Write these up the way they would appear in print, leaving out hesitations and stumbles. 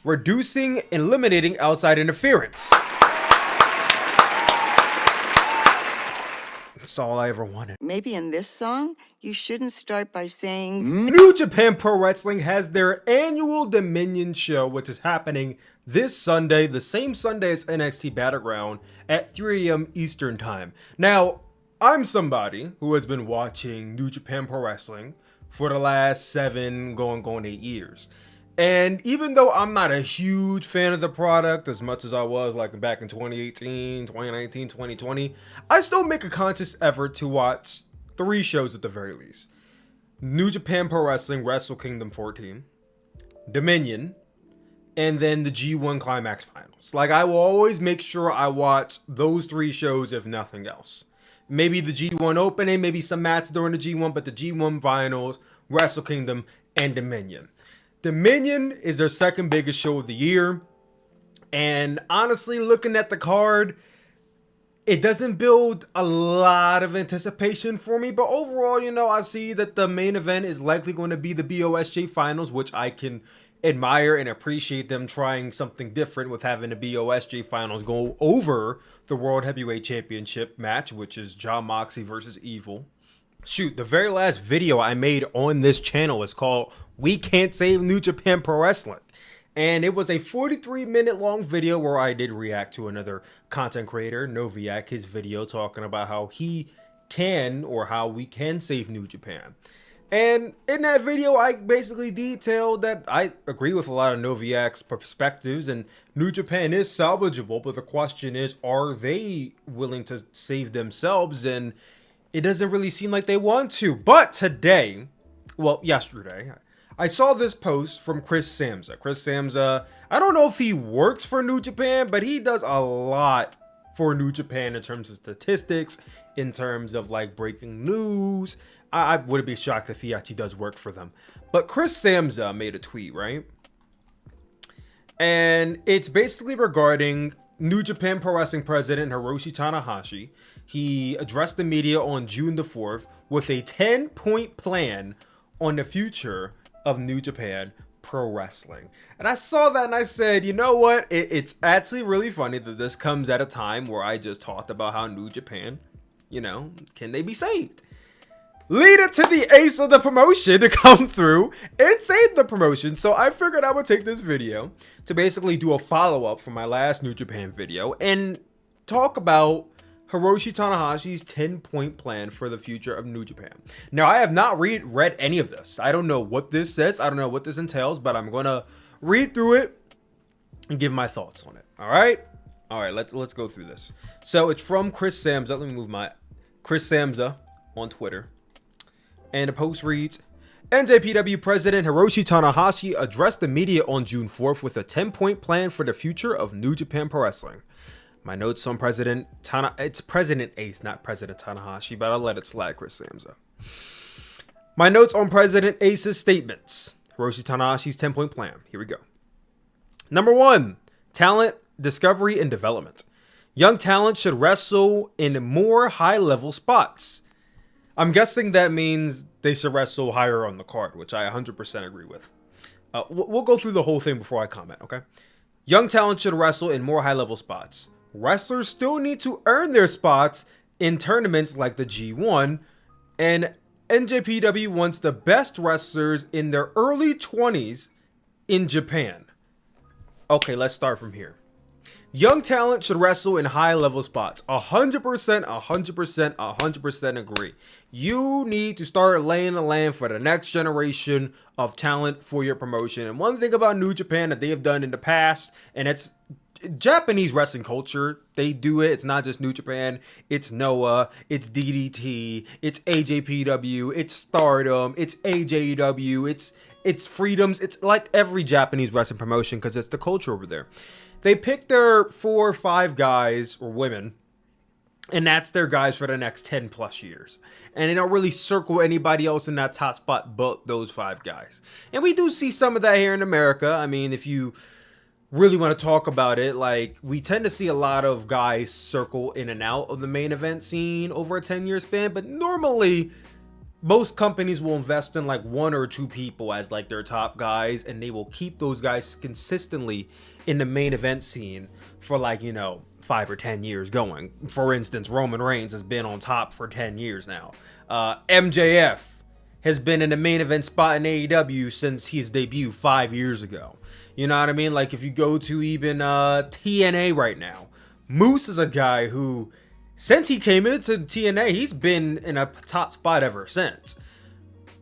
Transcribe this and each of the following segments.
reducing and eliminating outside interference. That's all I ever wanted. Maybe in this song, you shouldn't start by saying... New Japan Pro Wrestling has their annual Dominion show, which is happening this Sunday, the same Sunday as NXT Battleground at 3 a.m. Eastern Time. Now, I'm somebody who has been watching New Japan Pro Wrestling for the last 7, going 8 years. And even though I'm not a huge fan of the product as much as I was like back in 2018, 2019, 2020, I still make a conscious effort to watch 3 shows at the very least. New Japan Pro Wrestling Wrestle Kingdom 14, Dominion, and then the G1 Climax Finals. Like, I will always make sure I watch those 3 shows if nothing else. Maybe the G1 opening, maybe some matches during the G1, but the G1 Finals, Wrestle Kingdom, and Dominion. Dominion is their second biggest show of the year. And honestly, looking at the card, it doesn't build a lot of anticipation for me. But overall, I see that the main event is likely going to be the BOSJ Finals, which I can admire and appreciate them trying something different with having the BOSJ Finals go over the World Heavyweight Championship match, which is Jon Moxley versus Evil. Shoot, the very last video I made on this channel is called We Can't Save New Japan Pro Wrestling. And it was a 43-minute long video where I did react to another content creator, Noviak, his video talking about how he can, or how we can save New Japan. And in that video, I basically detailed that I agree with a lot of Noviak's perspectives, and New Japan is salvageable, but the question is, are they willing to save themselves? And it doesn't really seem like they want to. But today, well, yesterday, I saw this post from Chris Samsa. Chris Samsa, I don't know if he works for New Japan, but he does a lot for New Japan in terms of statistics, in terms of like breaking news. I wouldn't be shocked if he actually does work for them. But Chris Samsa made a tweet, right? And it's basically regarding New Japan Pro Wrestling president Hiroshi Tanahashi. He addressed the media on June the 4th with a 10-point plan on the future of New Japan Pro Wrestling. And I saw that and I said, you know what? It's actually really funny that this comes at a time where I just talked about how New Japan, can they be saved? Lead it to the ace of the promotion to come through and save the promotion. So I figured I would take this video to basically do a follow-up from my last New Japan video and talk about Hiroshi Tanahashi's 10-point plan for the future of New Japan. Now, I have not read any of this. I don't know what this says. I don't know what this entails, but I'm going to read through it and give my thoughts on it. All right, let's go through this. So it's from Chris Samsa. Let me move my Chris Samsa on Twitter. And the post reads, NJPW President Hiroshi Tanahashi addressed the media on June 4th with a 10-point plan for the future of New Japan Pro Wrestling. My notes on it's President Ace, not President Tanahashi, but I'll let it slide, Chris Samsa. My notes on President Ace's statements. Hiroshi Tanahashi's 10-point plan. Here we go. Number 1, talent, discovery, and development. Young talent should wrestle in more high-level spots. I'm guessing that means they should wrestle higher on the card, which I 100% agree with. We'll go through the whole thing before I comment, okay? Young talent should wrestle in more high-level spots. Wrestlers still need to earn their spots in tournaments like the G1, and NJPW wants the best wrestlers in their early 20s in Japan. Okay, let's start from here. Young talent should wrestle in high-level spots. 100% agree. You need to start laying the land for the next generation of talent for your promotion. And one thing about New Japan that they have done in the past, and it's Japanese wrestling culture, they do it. It's not just New Japan. It's Noah. It's DDT. It's AJPW. It's Stardom. It's AJW. It's Freedoms. It's like every Japanese wrestling promotion because it's the culture over there. They pick their 4 or 5 guys or women, and that's their guys for the next 10 plus years. And they don't really circle anybody else in that top spot but those 5 guys. And we do see some of that here in America. I mean, if you really want to talk about it, like, we tend to see a lot of guys circle in and out of the main event scene over a 10-year span, but normally most companies will invest in like one or two people as like their top guys, and they will keep those guys consistently in the main event scene for like, 5 or 10 years going. For instance, Roman Reigns has been on top for 10 years now. MJF has been in the main event spot in AEW since his debut 5 years ago. You know what I mean? Like if you go to even TNA right now, Moose is a guy who, since he came into TNA, he's been in a top spot ever since.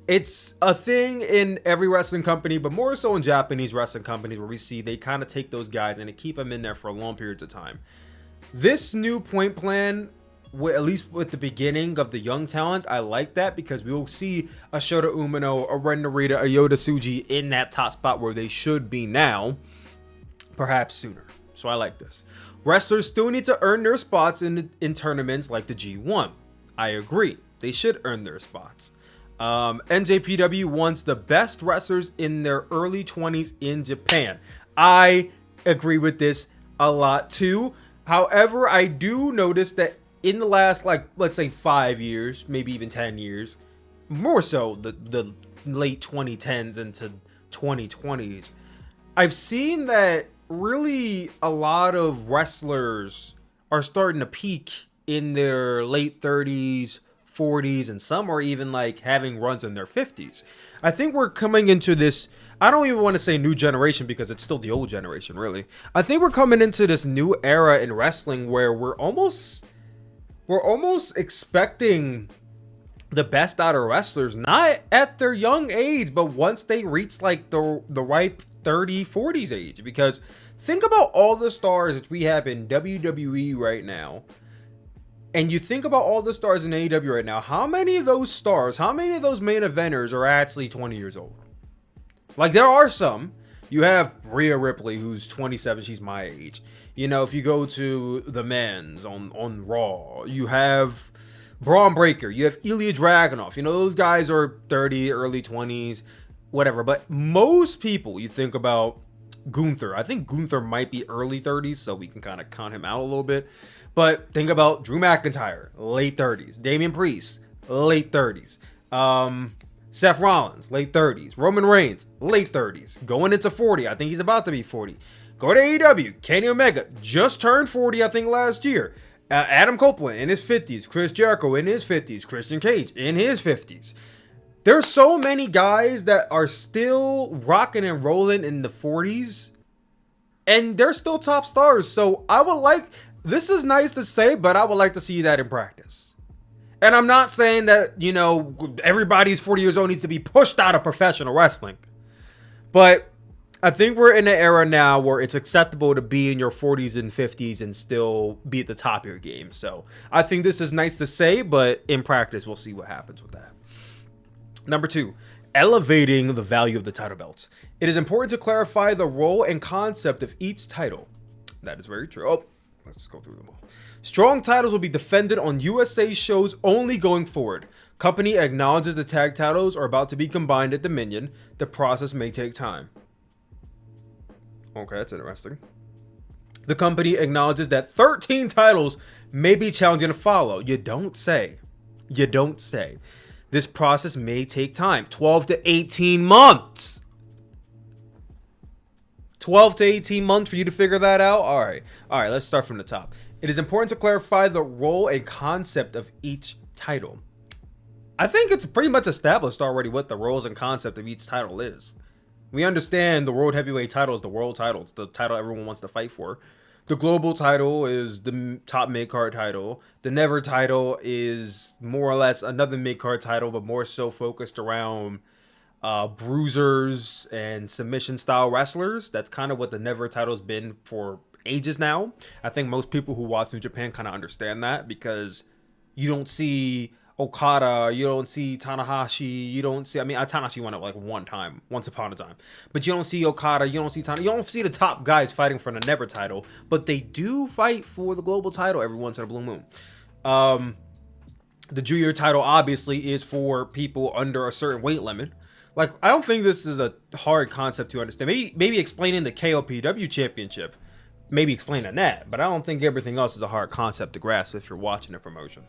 It's a thing in every wrestling company, but more so in Japanese wrestling companies, where we see they kind of take those guys and they keep them in there for long periods of time. This new point plan, at least with the beginning of the young talent, I like that, because we will see a Shota Umino, a Ren Narita, a Yota Tsuji in that top spot where they should be now, perhaps sooner. So I like this. Wrestlers still need to earn their spots in tournaments like the G1. I agree. They should earn their spots. NJPW wants the best wrestlers in their early 20s in Japan. I agree with this a lot too. However, I do notice that in the last, like, let's say 5 years, maybe even 10 years, more so the late 2010s into 2020s, I've seen that really a lot of wrestlers are starting to peak in their late 30s, 40s, and some are even like having runs in their 50s. I think we're coming into this, I don't even want to say new generation, because it's still the old generation, really. I think we're coming into this new era in wrestling where we're almost expecting the best out of wrestlers, not at their young age, but once they reach like the ripe 30, 40s age. Because think about all the stars that we have in WWE right now, and you think about all the stars in AEW right now, how many of those stars, how many of those main eventers are actually 20 years old? Like, there are some. You have Rhea Ripley, who's 27, she's my age. If you go to the men's on Raw, you have Braun Breaker, you have Ilya Dragunov. Those guys are 30, early 20s, whatever. But most people, you think about Gunther. I think Gunther might be early 30s, so we can kind of count him out a little bit. But think about Drew McIntyre, late 30s. Damian Priest, late 30s. Seth Rollins, late 30s. Roman Reigns, late 30s. Going into 40. I think he's about to be 40. Go to AEW. Kenny Omega just turned 40, I think, last year. Adam Copeland in his 50s. Chris Jericho in his 50s. Christian Cage in his 50s. There's so many guys that are still rocking and rolling in the 40s, and they're still top stars. So I would like, this is nice to say, but I would like to see that in practice. And I'm not saying that, everybody's 40 years old needs to be pushed out of professional wrestling. But I think we're in an era now where it's acceptable to be in your 40s and 50s and still be at the top of your game. So I think this is nice to say, but in practice, we'll see what happens with that. Number 2, elevating the value of the title belts. It is important to clarify the role and concept of each title. That is very true. Oh, let's just go through them all. Strong titles will be defended on USA shows only going forward. Company acknowledges the tag titles are about to be combined at Dominion. The process may take time. Okay, that's interesting. The company acknowledges that 13 titles may be challenging to follow. You don't say. You don't say. This process may take time. 12 to 18 months. 12 to 18 months for you to figure that out? All right, let's start from the top. It is important to clarify the role and concept of each title. I think it's pretty much established already what the roles and concept of each title is. We understand the World Heavyweight title is the world title. It's the title everyone wants to fight for. The global title is the top mid-card title. The Never title is more or less another mid-card title, but more so focused around bruisers and submission-style wrestlers. That's kind of what the Never title's been for ages now. I think most people who watch New Japan kind of understand that, because you don't see Okada, you don't see Tanahashi, you don't see, Tanahashi won it like one time, once upon a time, but you don't see Okada, you don't see Tanahashi, you don't see the top guys fighting for the Never title, but they do fight for the global title every once in a blue moon. The junior title obviously is for people under a certain weight limit. Like, I don't think this is a hard concept to understand. Maybe explaining the KOPW championship, maybe explaining that, but I don't think everything else is a hard concept to grasp if you're watching a promotion.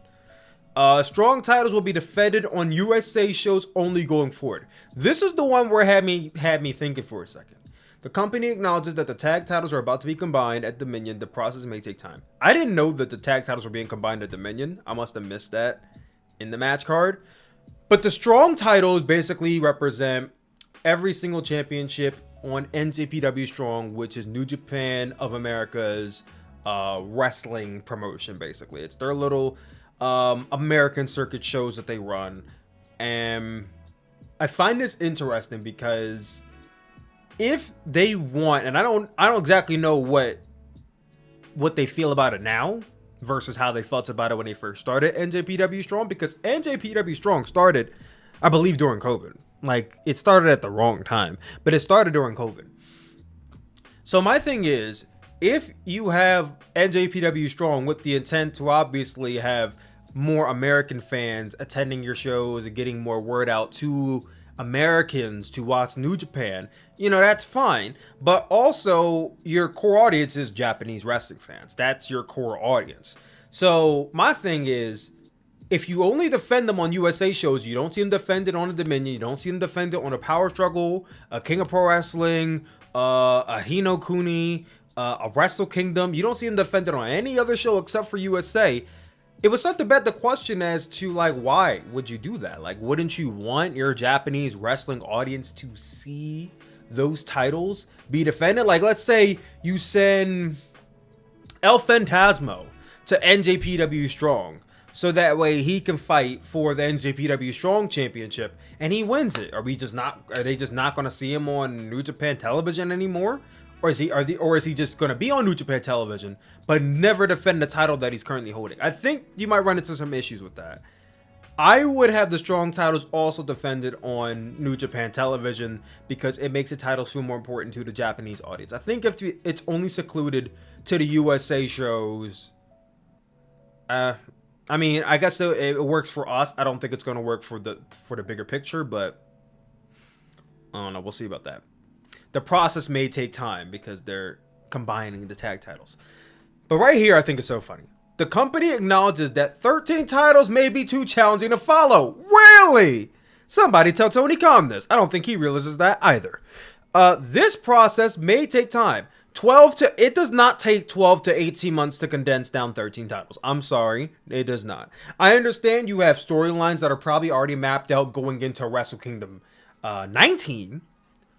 Strong titles will be defended on USA shows only going forward. This is the one where had me thinking for a second. The company acknowledges that the tag titles are about to be combined at Dominion. The process may take time. I didn't know that the tag titles were being combined at Dominion. I must have missed that in the match card. But the strong titles basically represent every single championship on NJPW Strong, which is New Japan of America's wrestling promotion, basically. It's their little American circuit shows that they run. And I find this interesting because if they want, and I don't exactly know what they feel about it now versus how they felt about it when they first started NJPW Strong, because NJPW Strong started, I believe, during COVID. Like, it started at the wrong time, but it started during COVID. So my thing is, if you have NJPW Strong with the intent to obviously have more American fans attending your shows and getting more word out to Americans to watch New Japan, that's fine. But also, your core audience is Japanese wrestling fans. That's your core audience. So my thing is, if you only defend them on USA shows, you don't see them defended on a Dominion, you don't see them defended on a Power Struggle, a King of Pro Wrestling, a Hino Kuni, a Wrestle Kingdom, you don't see them defended on any other show except for USA. It would start to bet the question as to, like, why would you do that? Like, wouldn't you want your Japanese wrestling audience to see those titles be defended? Like, let's say you send El Phantasmo to NJPW Strong, so that way he can fight for the NJPW Strong Championship and he wins it. Are they just not going to see him on New Japan television anymore? Or is he just going to be on New Japan television but never defend the title that he's currently holding? I think you might run into some issues with that. I would have the strong titles also defended on New Japan television because it makes the titles feel more important to the Japanese audience. I think if it's only secluded to the USA shows, I mean, I guess it works for us. I don't think it's going to work for the bigger picture, but I don't know. We'll see about that. The process may take time because they're combining the tag titles. But right here, I think it's so funny. The company acknowledges that 13 titles may be too challenging to follow. Really? Somebody tell Tony Khan this. I don't think he realizes that either. This process may take time. It does not take 12 to 18 months to condense down 13 titles. I'm sorry, it does not. I understand you have storylines that are probably already mapped out going into Wrestle Kingdom 19,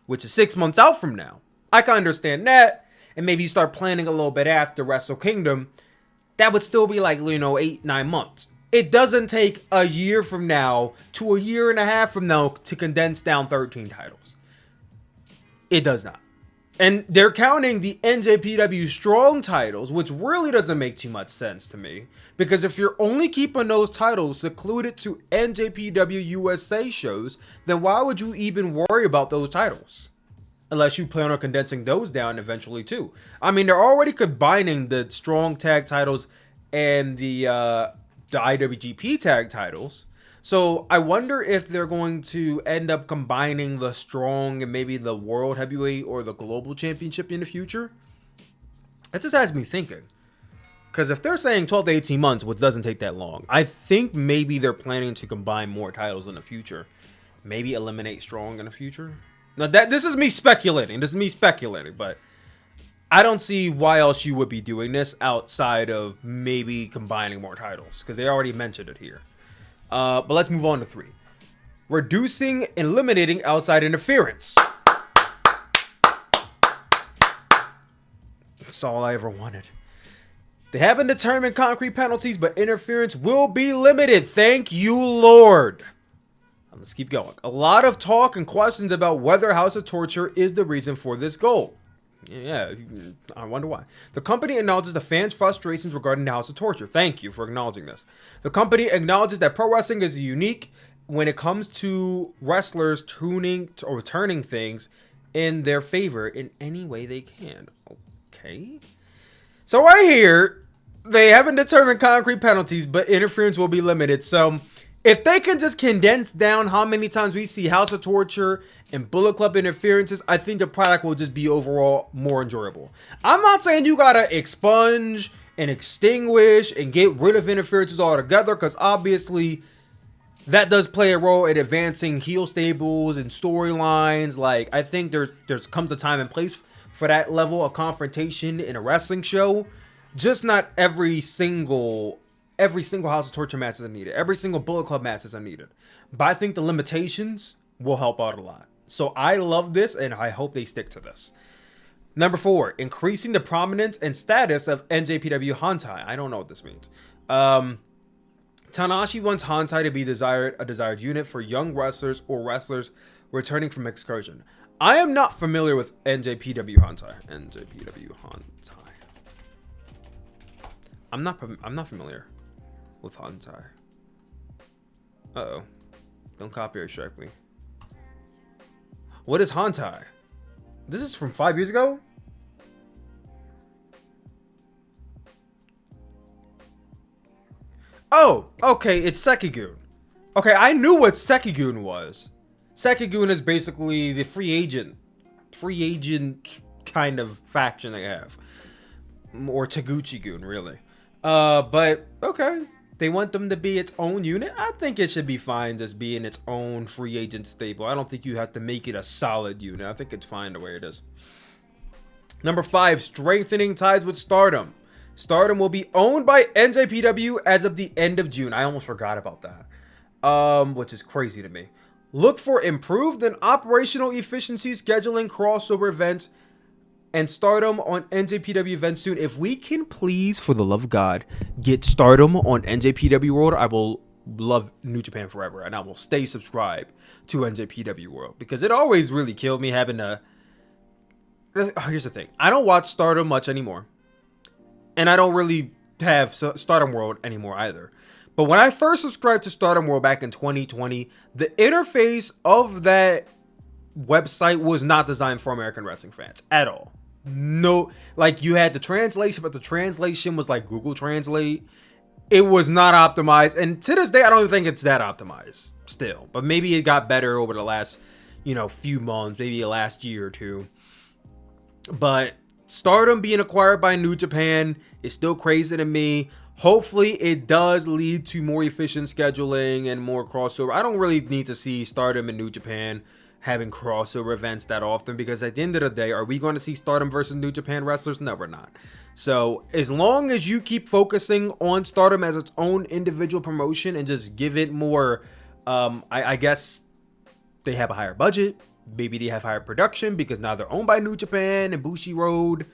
which is 6 months out from now. I can understand that, and maybe you start planning a little bit after Wrestle Kingdom. That would still be like, 8-9 months. It doesn't take a year from now to a year and a half from now to condense down 13 titles. It does not. And they're counting the NJPW Strong titles, which really doesn't make too much sense to me. Because if you're only keeping those titles secluded to NJPW USA shows, then why would you even worry about those titles? Unless you plan on condensing those down eventually too. I mean, they're already combining the Strong tag titles and the IWGP tag titles. So I wonder if they're going to end up combining the Strong and maybe the World Heavyweight or the Global Championship in the future. That just has me thinking. Because if they're saying 12 to 18 months, which doesn't take that long, I think maybe they're planning to combine more titles in the future. Maybe eliminate Strong in the future. Now, this is me speculating. But I don't see why else you would be doing this outside of maybe combining more titles. Because they already mentioned it here. But let's move on to 3. Reducing and eliminating outside interference. That's all I ever wanted. They haven't determined concrete penalties, but interference will be limited. Thank you, Lord. Now, let's keep going. A lot of talk and questions about whether House of Torture is the reason for this goal. Yeah, I wonder why. The company acknowledges the fans' frustrations regarding the House of Torture. Thank you for acknowledging this. The company acknowledges that pro wrestling is unique when it comes to wrestlers tuning or turning things in their favor in any way they can. Okay. So right here, they haven't determined concrete penalties, but interference will be limited. So if they can just condense down how many times we see House of Torture and Bullet Club interferences, I think the product will just be overall more enjoyable. I'm not saying you gotta expunge and extinguish and get rid of interferences altogether, because obviously that does play a role in advancing heel stables and storylines. Like, I think there's comes a time and place for that level of confrontation in a wrestling show. Just not every single House of Torture match is needed. Every single Bullet Club match is needed. But I think the limitations will help out a lot. So I love this, and I hope they stick to this. Number 4, increasing the prominence and status of NJPW Hantai. I don't know what this means. Tanahashi wants Hantai to be a desired unit for young wrestlers or wrestlers returning from excursion. I am not familiar with NJPW Hantai. I'm not familiar with Hantai. Uh-oh. Don't copyright strike me. What is Hantai? This is from 5 years ago? Oh, okay, it's Sekigun. Okay, I knew what Sekigun was. Sekigun is basically the free agent kind of faction they have. Or Taguchi-gun, really. But, okay. They want them to be its own unit. I think it should be fine just being its own free agent stable. I don't think you have to make it a solid unit. I think it's fine the way it is. Number 5, strengthening ties with Stardom. Stardom will be owned by NJPW as of the end of June. I almost forgot about that. Which is crazy to me. Look for improved and operational efficiency scheduling crossover events and Stardom on NJPW events soon. If we can please, for the love of God, get Stardom on NJPW World, I will love New Japan forever. And I will stay subscribed to NJPW World. Because it always really killed me having to... Here's the thing. I don't watch Stardom much anymore. And I don't really have Stardom World anymore either. But when I first subscribed to Stardom World back in 2020, the interface of that website was not designed for American wrestling fans at all. No, like you had the translation, but the translation was like Google Translate. It was not optimized. And to this day, I don't even think it's that optimized still. But maybe it got better over the last, few months, maybe the last year or two. But Stardom being acquired by New Japan is still crazy to me. Hopefully it does lead to more efficient scheduling and more crossover. I don't really need to see Stardom and New Japan having crossover events that often, because at the end of the day, are we going to see Stardom versus New Japan wrestlers? No, we're not. So as long as you keep focusing on Stardom as its own individual promotion and just give it more, I guess they have a higher budget. Maybe they have higher production because now they're owned by New Japan and Bushi Road.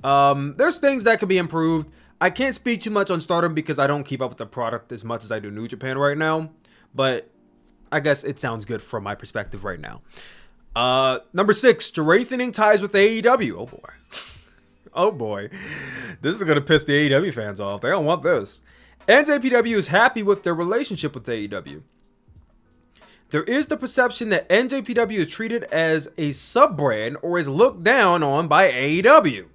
There's things that could be improved. I can't speak too much on Stardom because I don't keep up with the product as much as I do New Japan right now. But I guess it sounds good from my perspective right now. Number 6, strengthening ties with AEW. Oh boy. Oh boy. This is going to piss the AEW fans off. They don't want this. NJPW is happy with their relationship with AEW. There is the perception that NJPW is treated as a sub-brand or is looked down on by AEW.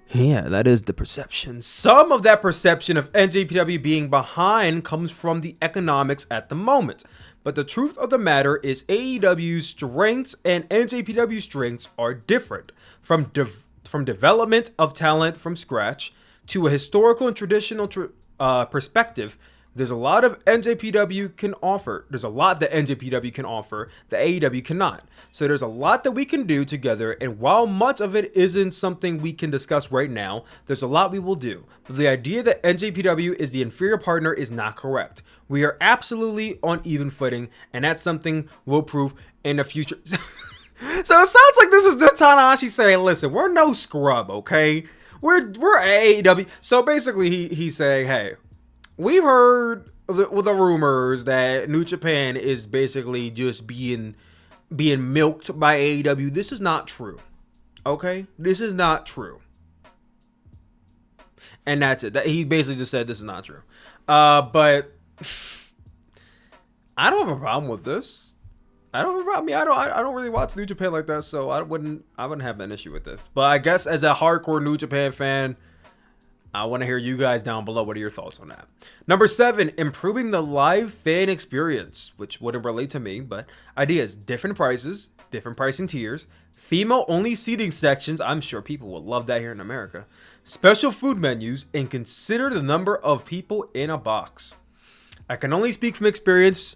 Yeah, that is the perception. Some of that perception of NJPW being behind comes from the economics at the moment. But the truth of the matter is AEW's strengths and NJPW's strengths are different. From development of talent from scratch to a historical and traditional perspective, there's a lot of NJPW can offer. There's a lot that NJPW can offer that AEW cannot. So there's a lot that we can do together. And while much of it isn't something we can discuss right now, there's a lot we will do. But the idea that NJPW is the inferior partner is not correct. We are absolutely on even footing, and that's something we'll prove in the future. So it sounds like this is just Tanahashi saying, listen, we're no scrub, okay? We're AEW. So basically he's saying, hey, we've heard the rumors that New Japan is basically just being milked by AEW. This is not true. Okay? This is not true. And that's it. He basically just said this is not true. But I don't have a problem with this. I don't have a problem. I don't really watch New Japan like that, so I wouldn't have an issue with this. But I guess as a hardcore New Japan fan, I want to hear you guys down below. What are your thoughts on that? Number 7, improving the live fan experience, which wouldn't relate to me, but ideas, different prices, different pricing tiers, female-only seating sections, I'm sure people will love that here in America, special food menus, and consider the number of people in a box. I can only speak from experience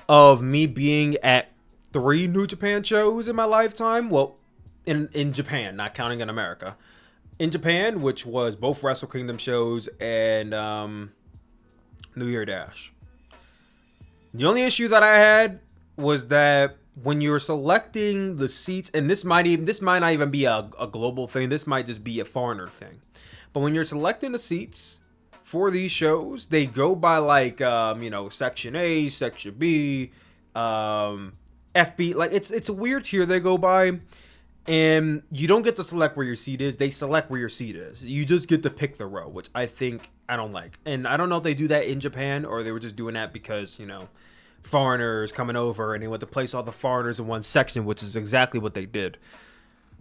of me being at 3 New Japan shows in my lifetime. Well, in Japan, not counting in America. In Japan, which was both Wrestle Kingdom shows and New Year Dash. The only issue that I had was that when you're selecting the seats, and this might not even be a global thing, this might just be a foreigner thing. But when you're selecting the seats for these shows, they go by like section A, section B, FB. Like it's a weird tier they go by, and you don't get to select where your seat is. They select where your seat is. You just get to pick the row, which I don't like. And I don't know if they do that in Japan or they were just doing that because foreigners coming over and they want to place all the foreigners in one section, which is exactly what they did.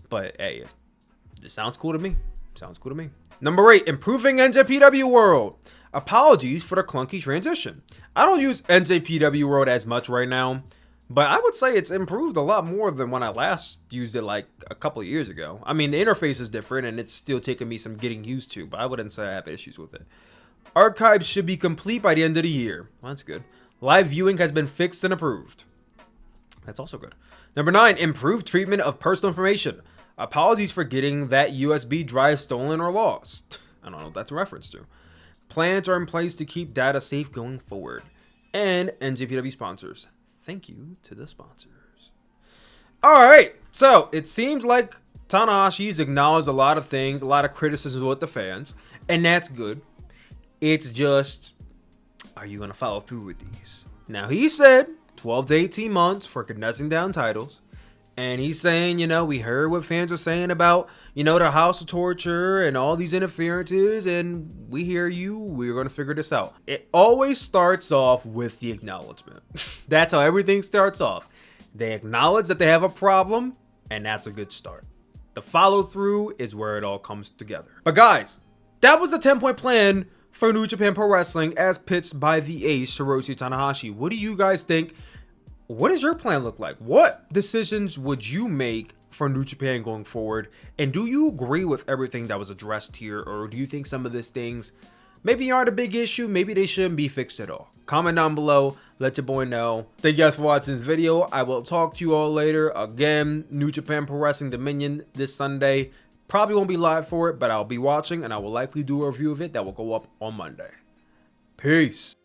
But hey, it sounds cool to me. Sounds cool to me. Number 8, improving NJPW World. Apologies for the clunky transition. I don't use NJPW World as much right now, but I would say it's improved a lot more than when I last used it like a couple of years ago. I mean, the interface is different and it's still taking me some getting used to, but I wouldn't say I have issues with it. Archives should be complete by the end of the year. Well, that's good. Live viewing has been fixed and approved. That's also good. Number 9, improved treatment of personal information. Apologies for getting that USB drive stolen or lost. I don't know what that's a reference to. Plans are in place to keep data safe going forward. And NJPW sponsors. Thank you to the sponsors. Alright, so it seems like Tanahashi's acknowledged a lot of things, a lot of criticisms with the fans, and that's good. It's just, are you going to follow through with these? Now, he said 12 to 18 months for condensing down titles. And he's saying, we heard what fans are saying about, the House of Torture and all these interferences. And we hear you. We're going to figure this out. It always starts off with the acknowledgement. That's how everything starts off. They acknowledge that they have a problem. And that's a good start. The follow through is where it all comes together. But guys, that was the 10-point plan for New Japan Pro Wrestling as pitched by the ace Hiroshi Tanahashi. What do you guys think? What does your plan look like? What decisions would you make for New Japan going forward? And do you agree with everything that was addressed here? Or do you think some of these things maybe aren't a big issue? Maybe they shouldn't be fixed at all. Comment down below. Let your boy know. Thank you guys for watching this video. I will talk to you all later. Again, New Japan Pro Wrestling Dominion this Sunday. Probably won't be live for it, but I'll be watching and I will likely do a review of it that will go up on Monday. Peace.